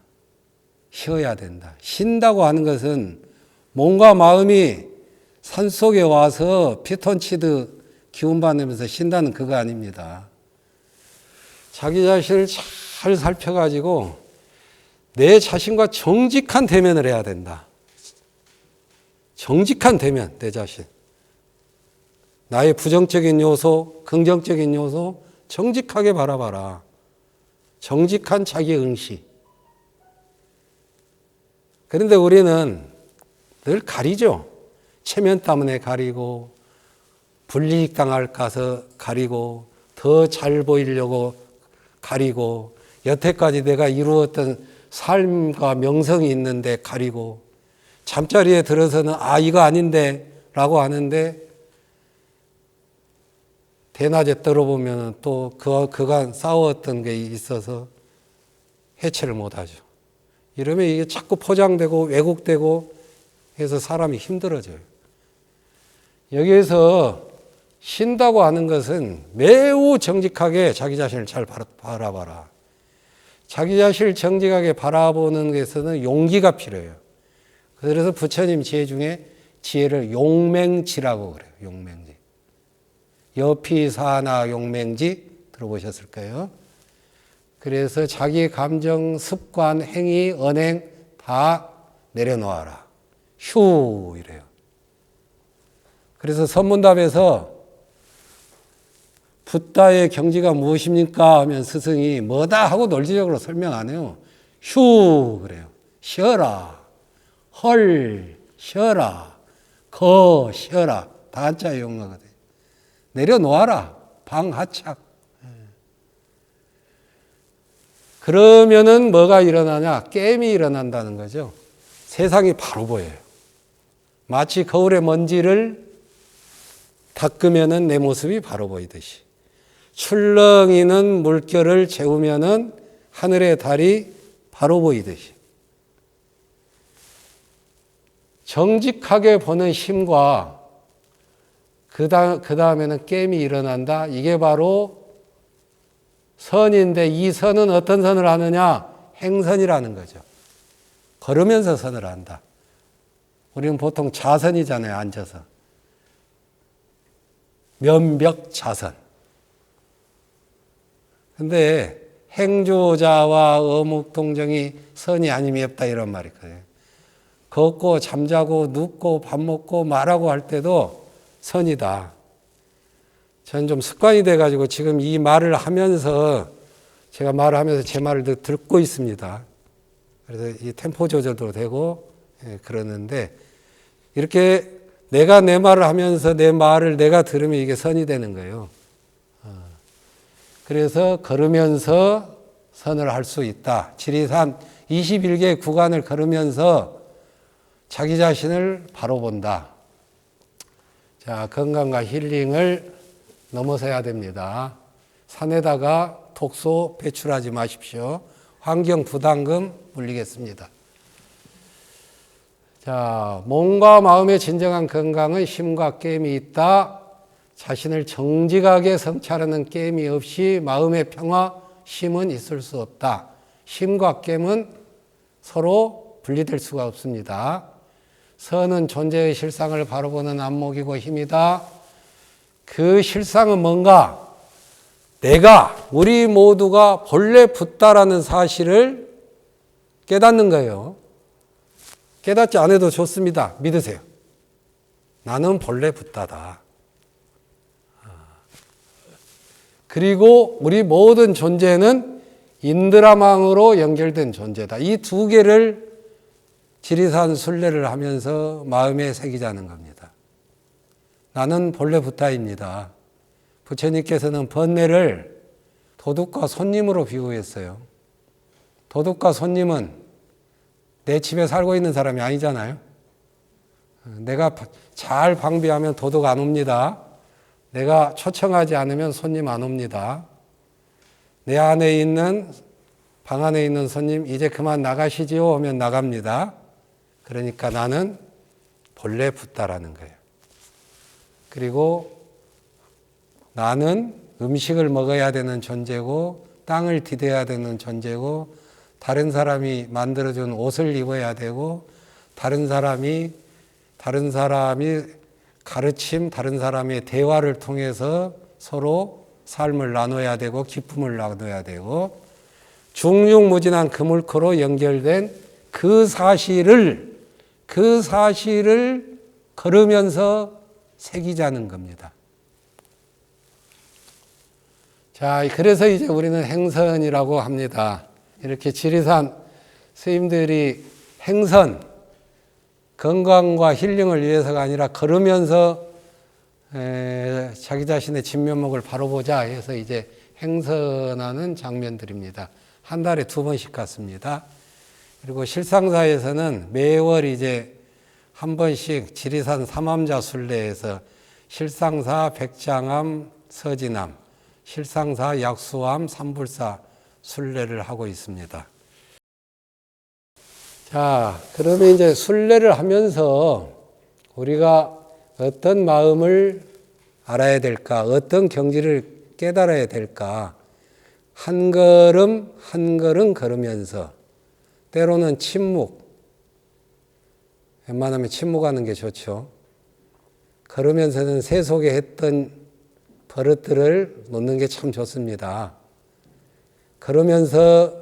쉬어야 된다. 쉰다고 하는 것은 몸과 마음이 산속에 와서 피톤치드 기운 받으면서 쉰다는 그거 아닙니다. 자기 자신을 잘 살펴가지고 내 자신과 정직한 대면을 해야 된다. 정직한 대면, 내 자신. 나의 부정적인 요소, 긍정적인 요소 정직하게 바라봐라. 정직한 자기 응시. 그런데 우리는 늘 가리죠. 체면 때문에 가리고, 불이익 당할까서 가리고, 더 잘 보이려고 가리고, 여태까지 내가 이루었던 삶과 명성이 있는데 가리고, 잠자리에 들어서는 아, 이거 아닌데 라고 하는데, 대낮에 떨어보면 또 그간 싸웠던 게 있어서 해체를 못하죠. 이러면 이게 자꾸 포장되고 왜곡되고 해서 사람이 힘들어져요. 여기에서 쉰다고 하는 것은 매우 정직하게 자기 자신을 잘 바라봐라. 자기 자신을 정직하게 바라보는 것에서는 용기가 필요해요. 그래서 부처님 지혜 중에 지혜를 용맹지라고 그래요. 용맹지. 여피사나 용맹지 들어보셨을 거예요. 그래서 자기 감정, 습관, 행위, 언행 다 내려놓아라. 휴 이래요. 그래서 선문답에서 붓다의 경지가 무엇입니까? 하면 스승이 뭐다 하고 논리적으로 설명 안 해요. 휴 그래요. 쉬어라. 헐 쉬어라. 거 쉬어라. 다 한자의 용어거든요. 내려놓아라. 방하착. 그러면은 뭐가 일어나냐? 게임이 일어난다는 거죠. 세상이 바로 보여요. 마치 거울에 먼지를 닦으면은 내 모습이 바로 보이듯이. 출렁이는 물결을 재우면은 하늘의 달이 바로 보이듯이. 정직하게 보는 힘과 그 다음에는 게임이 일어난다. 이게 바로 선인데 이 선은 어떤 선을 하느냐? 행선이라는 거죠. 걸으면서 선을 한다. 우리는 보통 자선이잖아요. 앉아서. 면벽자선. 근데 행조자와 어묵동정이 선이 아님이 없다 이런 말이 있거든요. 걷고 잠자고 눕고 밥 먹고 말하고 할 때도 선이다. 저는 좀 습관이 돼가지고 지금 이 말을 하면서 제가 말을 하면서 제 말을 듣고 있습니다. 그래서 이 템포 조절도 되고 그러는데 이렇게 내가 내 말을 하면서 내 말을 내가 들으면 이게 선이 되는 거예요. 그래서 걸으면서 선을 할 수 있다. 지리산 21개 구간을 걸으면서 자기 자신을 바로 본다. 자, 건강과 힐링을 넘어서야 됩니다. 산에다가 독소 배출하지 마십시오. 환경 부담금 물리겠습니다. 자, 몸과 마음의 진정한 건강은 힘과 게임이 있다. 자신을 정직하게 성찰하는 게임이 없이 마음의 평화, 힘은 있을 수 없다. 힘과 게임은 서로 분리될 수가 없습니다. 선은 존재의 실상을 바로 보는 안목이고 힘이다. 그 실상은 뭔가? 우리 모두가 본래 붓다라는 사실을 깨닫는 거예요. 깨닫지 않아도 좋습니다. 믿으세요. 나는 본래 붓다다. 그리고 우리 모든 존재는 인드라망으로 연결된 존재다. 이 두 개를 지리산 순례를 하면서 마음에 새기자는 겁니다. 나는 본래 붓다입니다. 부처님께서는 번뇌를 도둑과 손님으로 비유했어요. 도둑과 손님은 내 집에 살고 있는 사람이 아니잖아요. 내가 잘 방비하면 도둑 안 옵니다. 내가 초청하지 않으면 손님 안 옵니다. 내 안에 있는 방 안에 있는 손님 이제 그만 나가시지요 하면 나갑니다. 그러니까 나는 본래 붓다라는 거예요. 그리고 나는 음식을 먹어야 되는 존재고 땅을 디뎌야 되는 존재고 다른 사람이 만들어준 옷을 입어야 되고 다른 사람이 가르침, 다른 사람의 대화를 통해서 서로 삶을 나눠야 되고 기쁨을 나눠야 되고 중육무진한 그물코로 연결된 그 사실을 걸으면서 새기자는 겁니다. 자, 그래서 이제 우리는 행선이라고 합니다. 이렇게 지리산 스님들이 행선, 건강과 힐링을 위해서가 아니라 걸으면서 자기 자신의 진면목을 바로 보자 해서 이제 행선하는 장면들입니다. 한 달에 2번씩 갔습니다. 그리고 실상사에서는 매월 이제 한 번씩 지리산 삼암자 순례에서 실상사, 백장암, 서진암, 실상사, 약수암, 삼불사 순례를 하고 있습니다. 자, 그러면 이제 순례를 하면서 우리가 어떤 마음을 알아야 될까? 어떤 경지를 깨달아야 될까? 한 걸음 한 걸음 걸으면서 때로는 침묵, 웬만하면 침묵하는 게 좋죠. 걸으면서는 새 속에 했던 버릇들을 놓는 게 참 좋습니다. 걸으면서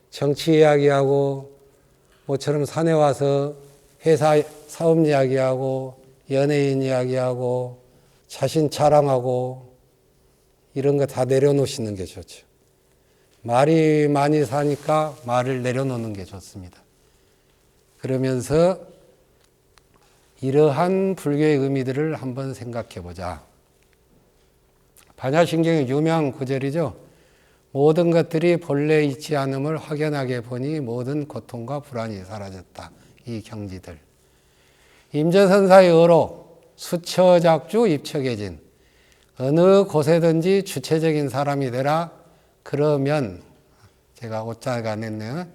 정치 이야기하고 모처럼 산에 와서 회사 사업 이야기하고 연예인 이야기하고 자신 자랑하고 이런 거 다 내려놓으시는 게 좋죠. 말이 많이 사니까 말을 내려놓는 게 좋습니다. 그러면서 이러한 불교의 의미들을 한번 생각해 보자. 반야신경의 유명한 구절이죠. 모든 것들이 본래 있지 않음을 확연하게 보니 모든 고통과 불안이 사라졌다. 이 경지들. 임재선사의 어로 수처작주 입척해진 어느 곳에든지 주체적인 사람이 되라. 그러면 제가 옷자가 냈네요.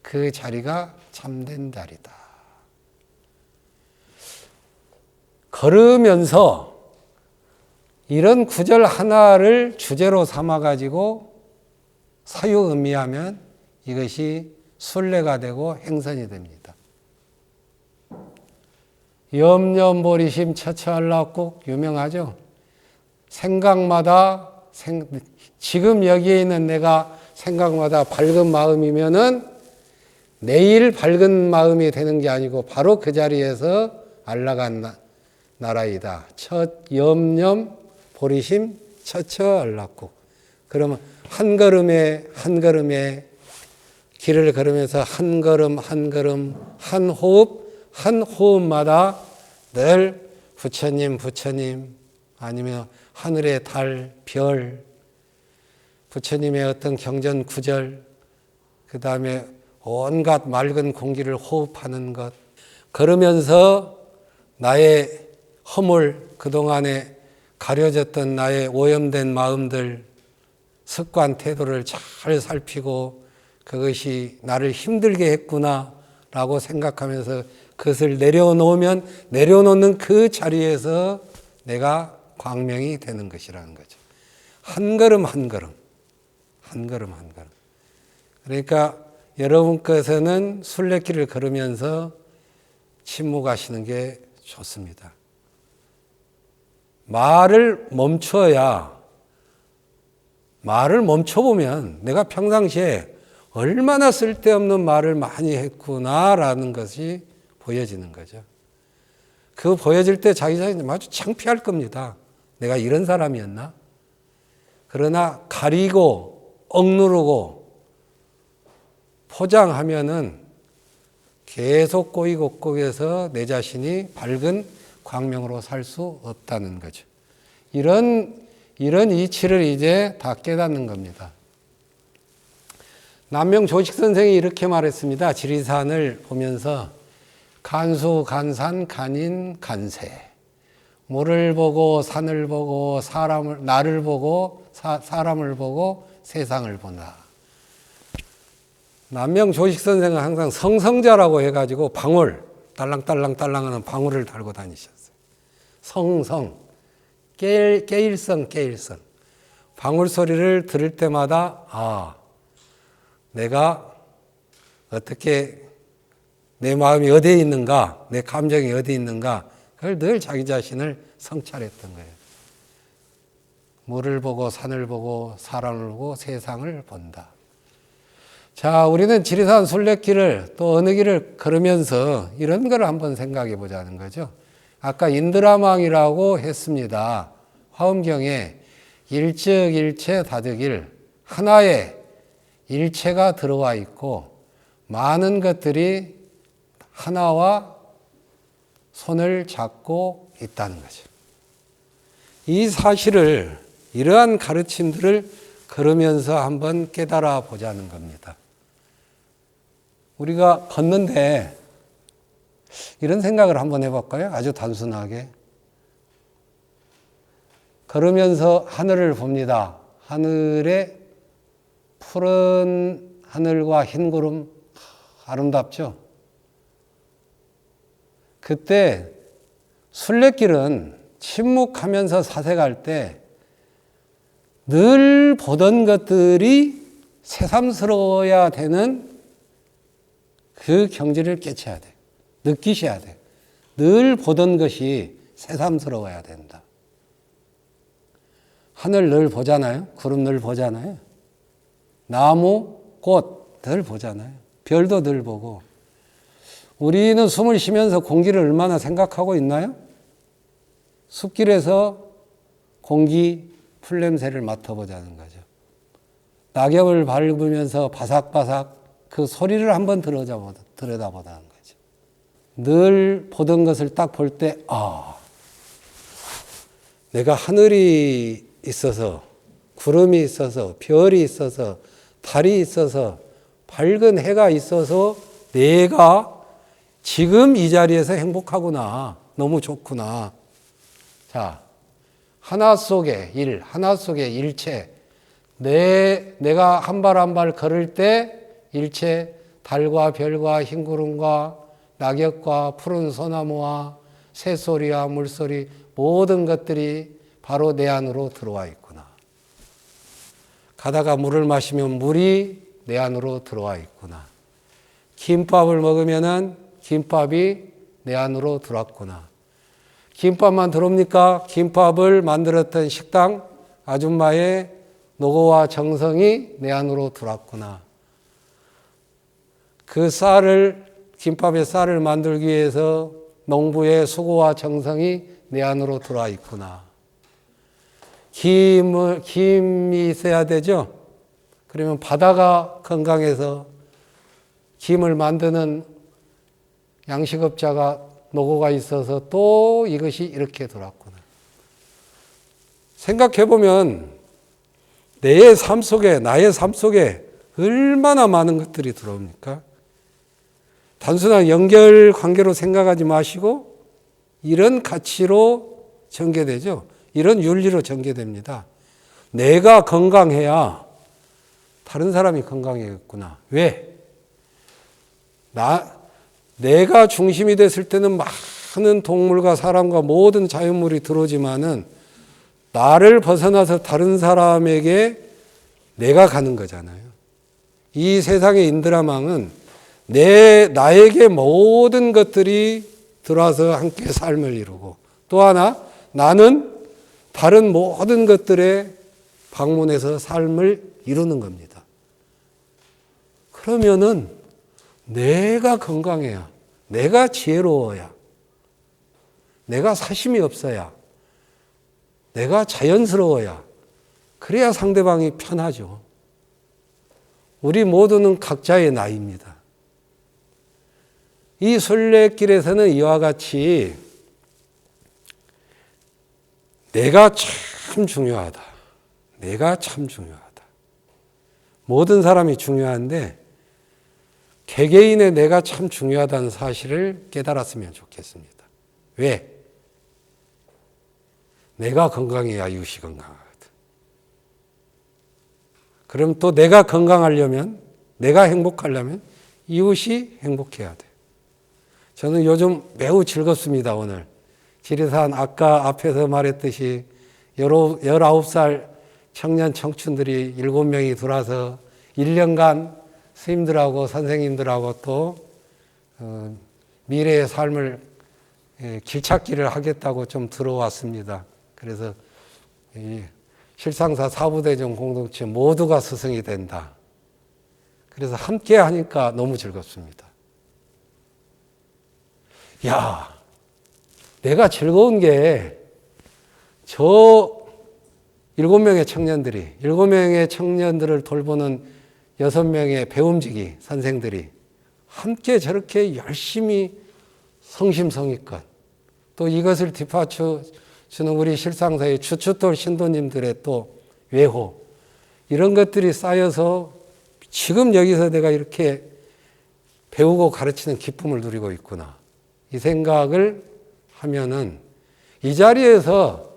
그 자리가 참된 자리다. 걸으면서 이런 구절 하나를 주제로 삼아가지고 사유 의미하면 이것이 순례가 되고 행선이 됩니다. 염려보리심 처처한락국 유명하죠. 생각마다 지금 여기에 있는 내가 생각마다 밝은 마음이면은 내일 밝은 마음이 되는 게 아니고 바로 그 자리에서 안락한 나라이다. 첫 염념 보리심 처처 안락국. 그러면 한 걸음에 한 걸음에 길을 걸으면서 한 걸음 한 걸음 한 호흡 한 호흡마다 늘 부처님 부처님 아니면 하늘의 달, 별, 부처님의 어떤 경전 구절, 그 다음에 온갖 맑은 공기를 호흡하는 것, 걸으면서 나의 허물, 그동안에 가려졌던 나의 오염된 마음들, 습관, 태도를 잘 살피고 그것이 나를 힘들게 했구나 라고 생각하면서 그것을 내려놓으면 내려놓는 그 자리에서 내가 광명이 되는 것이라는 거죠. 한 걸음 한 걸음, 한 걸음 한 걸음. 그러니까 여러분께서는 순례길을 걸으면서 침묵하시는 게 좋습니다. 말을 멈춰야, 말을 멈춰보면 내가 평상시에 얼마나 쓸데없는 말을 많이 했구나라는 것이 보여지는 거죠. 그 보여질 때 자기 자신이 아주 창피할 겁니다. 내가 이런 사람이었나? 그러나 가리고 억누르고 포장하면은 계속 꼬이고 꼬여서 내 자신이 밝은 광명으로 살 수 없다는 거죠. 이런 이치를 이제 다 깨닫는 겁니다. 남명 조식 선생이 이렇게 말했습니다. 지리산을 보면서 간수, 간산, 간인, 간세. 물을 보고 산을 보고 나를 보고 사람을 보고 세상을 본다. 남명 조식 선생은 항상 성성자라고 해가지고 방울, 딸랑딸랑딸랑하는 방울을 달고 다니셨어요. 성성, 깨일성. 방울 소리를 들을 때마다 내가 어떻게 내 마음이 어디에 있는가, 내 감정이 어디에 있는가, 그걸 늘 자기 자신을 성찰했던 거예요. 물을 보고 산을 보고 사람을 보고 세상을 본다. 자, 우리는 지리산 순례길을 또 어느 길을 걸으면서 이런 걸 한번 생각해 보자는 거죠. 아까 인드라망이라고 했습니다. 화엄경에 일적일체 다득일, 하나의 일체가 들어와 있고 많은 것들이 하나와 손을 잡고 있다는 거죠. 이 사실을, 이러한 가르침들을 걸으면서 한번 깨달아 보자는 겁니다. 우리가 걷는데 이런 생각을 한번 해볼까요? 아주 단순하게. 걸으면서 하늘을 봅니다. 하늘에 푸른 하늘과 흰 구름 아름답죠? 그때 순례길은 침묵하면서 사색할 때 늘 보던 것들이 새삼스러워야 되는 그 경지를 깨쳐야 돼. 느끼셔야 돼. 늘 보던 것이 새삼스러워야 된다. 하늘 늘 보잖아요. 구름 늘 보잖아요. 나무, 꽃 늘 보잖아요. 별도 늘 보고. 우리는 숨을 쉬면서 공기를 얼마나 생각하고 있나요? 숲길에서 공기 풀냄새를 맡아보자는 거죠. 낙엽을 밟으면서 바삭바삭 그 소리를 한번 들여다보자는 거죠. 늘 보던 것을 딱 볼 때, 내가 하늘이 있어서, 구름이 있어서, 별이 있어서, 달이 있어서, 밝은 해가 있어서 내가 지금 이 자리에서 행복하구나. 너무 좋구나. 자, 하나 속의 일, 하나 속의 일체. 내가 한 발 한 발 걸을 때 일체 달과 별과 흰 구름과 낙엽과 푸른 소나무와 새소리와 물소리 모든 것들이 바로 내 안으로 들어와 있구나. 가다가 물을 마시면 물이 내 안으로 들어와 있구나. 김밥을 먹으면은 김밥이 내 안으로 들어왔구나. 김밥만 들어옵니까? 김밥을 만들었던 식당 아줌마의 노고와 정성이 내 안으로 들어왔구나. 그 김밥의 쌀을 만들기 위해서 농부의 수고와 정성이 내 안으로 들어와 있구나. 김이 있어야 되죠? 그러면 바다가 건강해서 김을 만드는 양식업자가 노고가 있어서 또 이것이 이렇게 들어왔구나. 생각해보면 나의 삶 속에 얼마나 많은 것들이 들어옵니까? 단순한 연결 관계로 생각하지 마시고 이런 가치로 전개되죠. 이런 윤리로 전개됩니다. 내가 건강해야 다른 사람이 건강해졌구나. 왜? 내가 중심이 됐을 때는 많은 동물과 사람과 모든 자연물이 들어오지만은 나를 벗어나서 다른 사람에게 내가 가는 거잖아요. 이 세상의 인드라망은 나에게 모든 것들이 들어와서 함께 삶을 이루고 또 하나 나는 다른 모든 것들에 방문해서 삶을 이루는 겁니다. 그러면은 내가 건강해야, 내가 지혜로워야, 내가 사심이 없어야, 내가 자연스러워야, 그래야 상대방이 편하죠. 우리 모두는 각자의 나이입니다. 이 순례길에서는 이와 같이 내가 참 중요하다. 내가 참 중요하다. 모든 사람이 중요한데 개개인의 내가 참 중요하다는 사실을 깨달았으면 좋겠습니다. 왜? 내가 건강해야 이웃이 건강하거든. 그럼 또 내가 건강하려면, 내가 행복하려면 이웃이 행복해야 돼. 저는 요즘 매우 즐겁습니다, 오늘. 지리산 아까 앞에서 말했듯이 19살 청년 청춘들이 7명이 들어와서 1년간 스님들하고 선생님들하고 또 미래의 삶을 길찾기를 하겠다고 좀 들어왔습니다. 그래서 실상사 사부대전 공동체 모두가 스승이 된다. 그래서 함께 하니까 너무 즐겁습니다. 야, 내가 즐거운 게 저 7명의 청년들을 돌보는 6명의 배움지기 선생들이 함께 저렇게 열심히 성심성의껏 또 이것을 뒷받쳐 주는 우리 실상사의 추추돌 신도님들의 또 외호 이런 것들이 쌓여서 지금 여기서 내가 이렇게 배우고 가르치는 기쁨을 누리고 있구나. 이 생각을 하면은 이 자리에서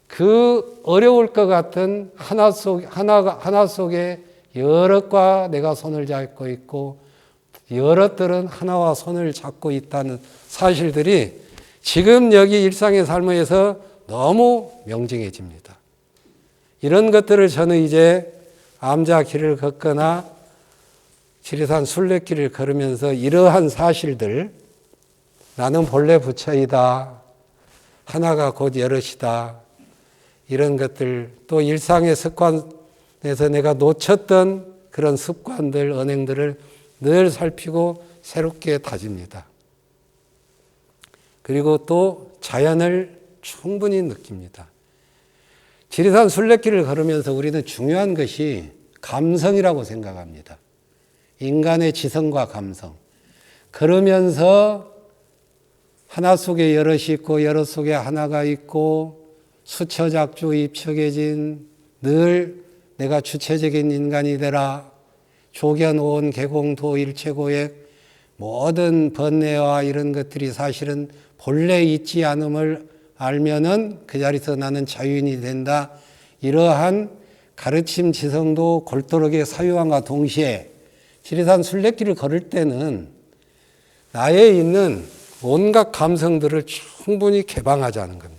그 어려울 것 같은 하나 속에 여럿과 내가 손을 잡고 있고 여럿들은 하나와 손을 잡고 있다는 사실들이 지금 여기 일상의 삶에서 너무 명징해집니다. 이런 것들을 저는 이제 암자 길을 걷거나 지리산 순례길을 걸으면서 이러한 사실들 나는 본래 부처이다. 하나가 곧 여럿이다. 이런 것들, 또 일상의 습관에서 내가 놓쳤던 그런 습관들, 언행들을 늘 살피고 새롭게 다집니다. 그리고 또 자연을 충분히 느낍니다. 지리산 순례길을 걸으면서 우리는 중요한 것이 감성이라고 생각합니다. 인간의 지성과 감성. 걸으면서 하나 속에 여럿이 있고 여럿 속에 하나가 있고 수처작주 입척해진 늘 내가 주체적인 인간이 되라. 조견오온 개공도 일체고액 모든 번뇌와 이런 것들이 사실은 본래 있지 않음을 알면은 그 자리에서 나는 자유인이 된다. 이러한 가르침 지성도 골똘하게 사유함과 동시에 지리산 순례길을 걸을 때는 나에 있는 온갖 감성들을 충분히 개방하자는 겁니다.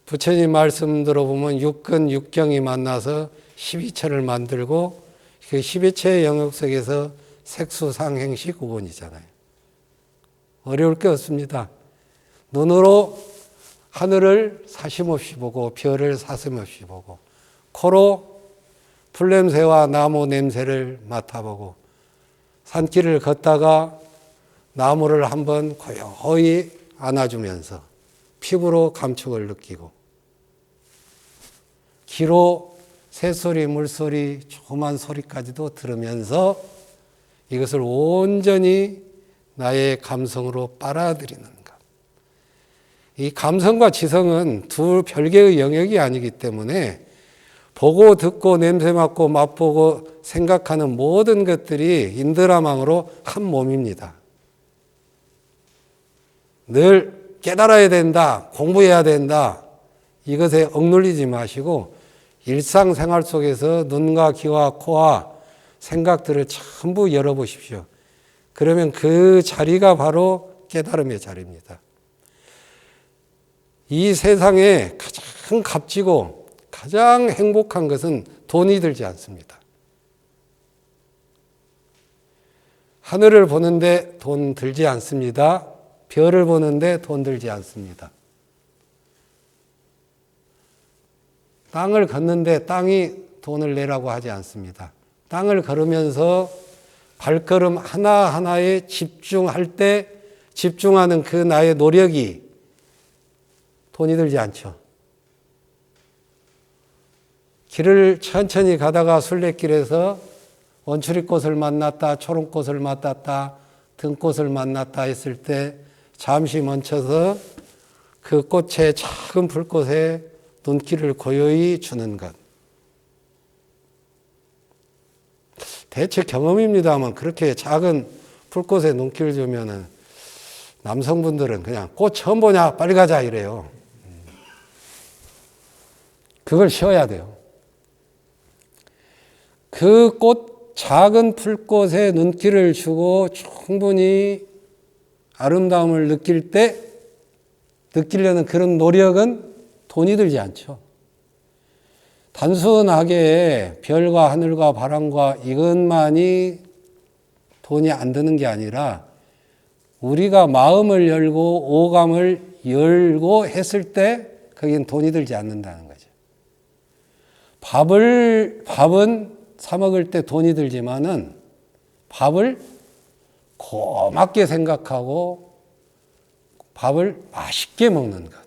부처님 말씀 들어보면 육근 육경이 만나서 12처를 만들고 그 12처의 영역 속에서 색수상행시 구본이잖아요. 어려울 게 없습니다. 눈으로 하늘을 사심없이 보고 별을 사심없이 보고 코로 풀냄새와 나무 냄새를 맡아보고 산길을 걷다가 나무를 한번 고요히 안아주면서 피부로 감촉을 느끼고 귀로 새소리, 물소리, 조그만 소리까지도 들으면서 이것을 온전히 나의 감성으로 빨아들이는 것. 이 감성과 지성은 두 별개의 영역이 아니기 때문에 보고 듣고 냄새 맡고 맛보고 생각하는 모든 것들이 인드라망으로 한 몸입니다. 늘 깨달아야 된다, 공부해야 된다, 이것에 억눌리지 마시고 일상생활 속에서 눈과 귀와 코와 생각들을 전부 열어보십시오. 그러면 그 자리가 바로 깨달음의 자리입니다. 이 세상에 가장 값지고 가장 행복한 것은 돈이 들지 않습니다. 하늘을 보는데 돈 들지 않습니다. 별을 보는데 돈 들지 않습니다. 땅을 걷는데 땅이 돈을 내라고 하지 않습니다. 땅을 걸으면서 발걸음 하나하나에 집중할 때 집중하는 그 나의 노력이 돈이 들지 않죠. 길을 천천히 가다가 순례길에서 원추리꽃을 만났다, 초롱꽃을 만났다, 등꽃을 만났다 했을 때 잠시 멈춰서 그 꽃의 작은 불꽃에 눈길을 고요히 주는 것. 대체 경험입니다만 그렇게 작은 불꽃에 눈길을 주면은 남성분들은 그냥 꽃 처음 보냐? 빨리 가자 이래요. 그걸 쉬어야 돼요. 그 꽃, 작은 풀꽃에 눈길을 주고 충분히 아름다움을 느끼려는 그런 노력은 돈이 들지 않죠. 단순하게 별과 하늘과 바람과 이것만이 돈이 안 드는 게 아니라 우리가 마음을 열고 오감을 열고 했을 때 거긴 돈이 들지 않는다는 거죠. 밥은 사 먹을 때 돈이 들지만은 밥을 고맙게 생각하고 밥을 맛있게 먹는 것.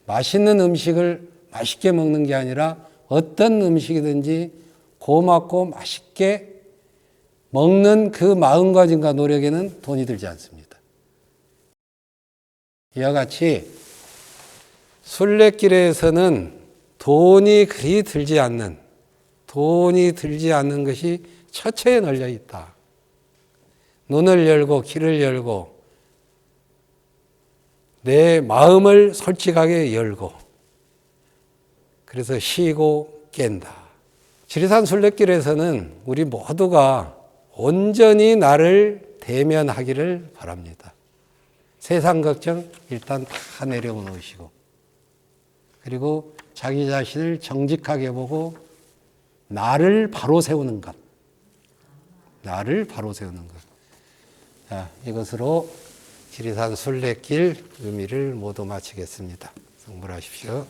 맛있는 음식을 맛있게 먹는 게 아니라 어떤 음식이든지 고맙고 맛있게 먹는 그 마음가짐과 노력에는 돈이 들지 않습니다. 이와 같이 순례길에서는 돈이 그리 들지 않는 것이 처처에 널려 있다. 눈을 열고 귀를 열고 내 마음을 솔직하게 열고 그래서 쉬고 깬다. 지리산 순례길에서는 우리 모두가 온전히 나를 대면하기를 바랍니다. 세상 걱정 일단 다 내려놓으시고 그리고 자기 자신을 정직하게 보고 나를 바로 세우는 것. 나를 바로 세우는 것. 자, 이것으로 지리산 순례길 의미를 모두 마치겠습니다. 성불하십시오.